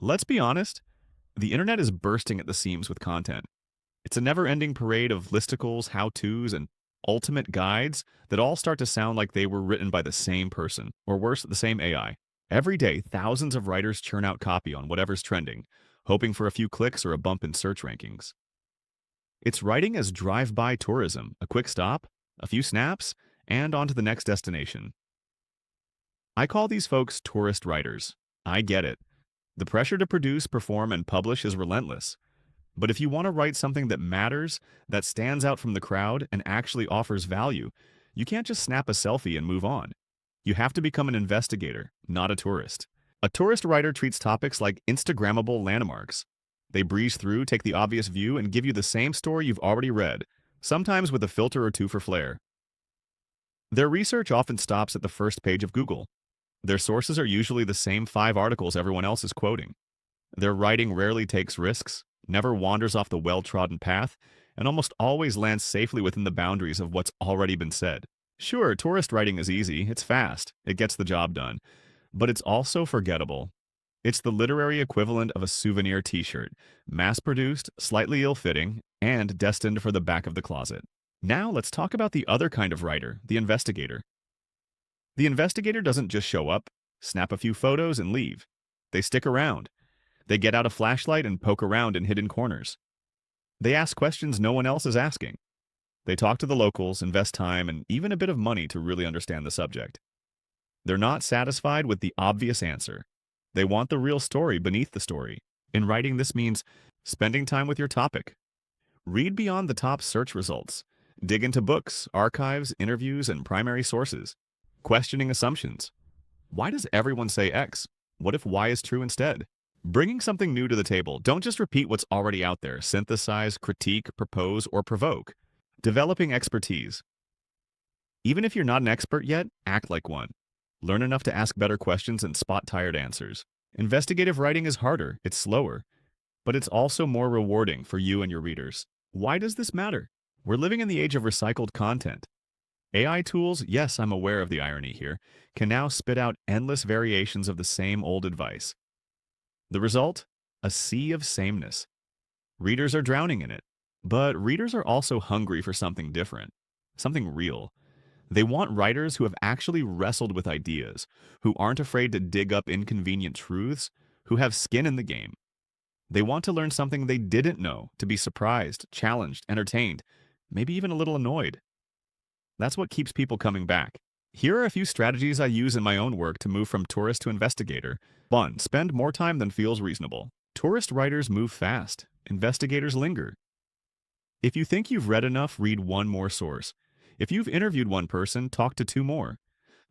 Let's be honest, the internet is bursting at the seams with content. It's a never-ending parade of listicles, how-tos, and ultimate guides that all start to sound like they were written by the same person, or worse, the same AI. Every day, thousands of writers churn out copy on whatever's trending, hoping for a few clicks or a bump in search rankings. It's writing as drive-by tourism, a quick stop, a few snaps, and on to the next destination. I call these folks tourist writers. I get it. The pressure to produce, perform, and publish is relentless. But if you want to write something that matters, that stands out from the crowd, and actually offers value, you can't just snap a selfie and move on. You have to become an investigator, not a tourist. A tourist writer treats topics like Instagrammable landmarks. They breeze through, take the obvious view, and give you the same story you've already read, sometimes with a filter or two for flair. Their research often stops at the first page of Google. Their sources are usually the same 5 articles everyone else is quoting. Their writing rarely takes risks, never wanders off the well-trodden path, and almost always lands safely within the boundaries of what's already been said. Sure, tourist writing is easy, it's fast, it gets the job done, but it's also forgettable. It's the literary equivalent of a souvenir t-shirt, mass-produced, slightly ill-fitting, and destined for the back of the closet. Now let's talk about the other kind of writer, the investigator. The investigator doesn't just show up, snap a few photos, and leave. They stick around. They get out a flashlight and poke around in hidden corners. They ask questions no one else is asking. They talk to the locals, invest time, and even a bit of money to really understand the subject. They're not satisfied with the obvious answer. They want the real story beneath the story. In writing, this means spending time with your topic. Read beyond the top search results. Dig into books, archives, interviews, and primary sources. Questioning assumptions. Why does everyone say X? What if Y is true instead? Bringing something new to the table. Don't just repeat what's already out there. Synthesize, critique, propose, or provoke. Developing expertise. Even if you're not an expert yet, act like one. Learn enough to ask better questions and spot tired answers. Investigative writing is harder, it's slower, but it's also more rewarding for you and your readers. Why does this matter? We're living in the age of recycled content. AI tools, yes, I'm aware of the irony here, can now spit out endless variations of the same old advice. The result? A sea of sameness. Readers are drowning in it. But readers are also hungry for something different, something real. They want writers who have actually wrestled with ideas, who aren't afraid to dig up inconvenient truths, who have skin in the game. They want to learn something they didn't know, to be surprised, challenged, entertained, maybe even a little annoyed. That's what keeps people coming back. Here are a few strategies I use in my own work to move from tourist to investigator. 1. Spend more time than feels reasonable. Tourist writers move fast. Investigators linger. If you think you've read enough, read one more source. If you've interviewed one person, talk to 2 more.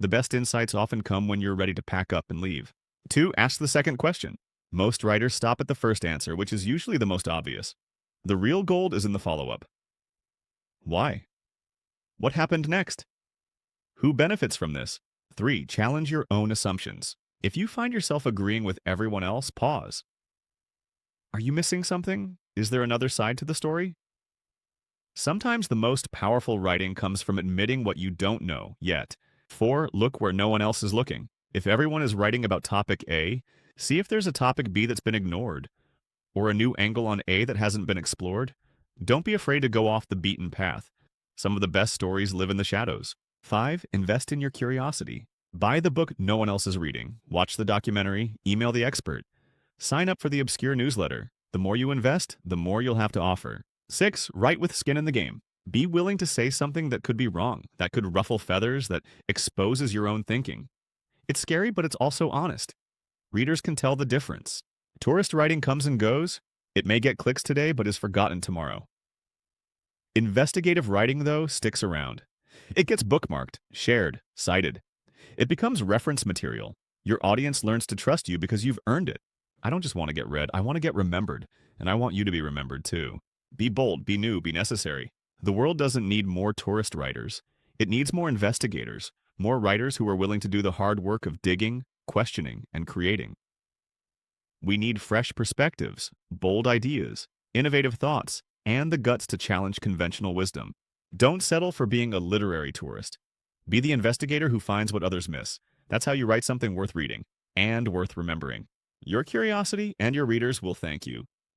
The best insights often come when you're ready to pack up and leave. 2. Ask the second question. Most writers stop at the first answer, which is usually the most obvious. The real gold is in the follow-up. Why? What happened next? Who benefits from this? 3. Challenge your own assumptions. If you find yourself agreeing with everyone else, pause. Are you missing something? Is there another side to the story? Sometimes the most powerful writing comes from admitting what you don't know yet. 4. Look where no one else is looking. If everyone is writing about topic A, see if there's a topic B that's been ignored, or a new angle on A that hasn't been explored. Don't be afraid to go off the beaten path. Some of the best stories live in the shadows. 5. Invest in your curiosity. Buy the book no one else is reading. Watch the documentary. Email the expert. Sign up for the obscure newsletter. The more you invest, the more you'll have to offer. 6. Write with skin in the game. Be willing to say something that could be wrong, that could ruffle feathers, that exposes your own thinking. It's scary, but it's also honest. Readers can tell the difference. Tourist writing comes and goes. It may get clicks today, but is forgotten tomorrow. Investigative writing, though, sticks around. It gets bookmarked, shared, cited. It becomes reference material. Your audience learns to trust you because you've earned it. I don't just want to get read, I want to get remembered, and I want you to be remembered too. Be bold, be new, be necessary. The world doesn't need more tourist writers. It needs more investigators, more writers who are willing to do the hard work of digging, questioning, and creating. We need fresh perspectives, bold ideas, innovative thoughts, and the guts to challenge conventional wisdom. Don't settle for being a literary tourist. Be the investigator who finds what others miss. That's how you write something worth reading and worth remembering. Your curiosity and your readers will thank you.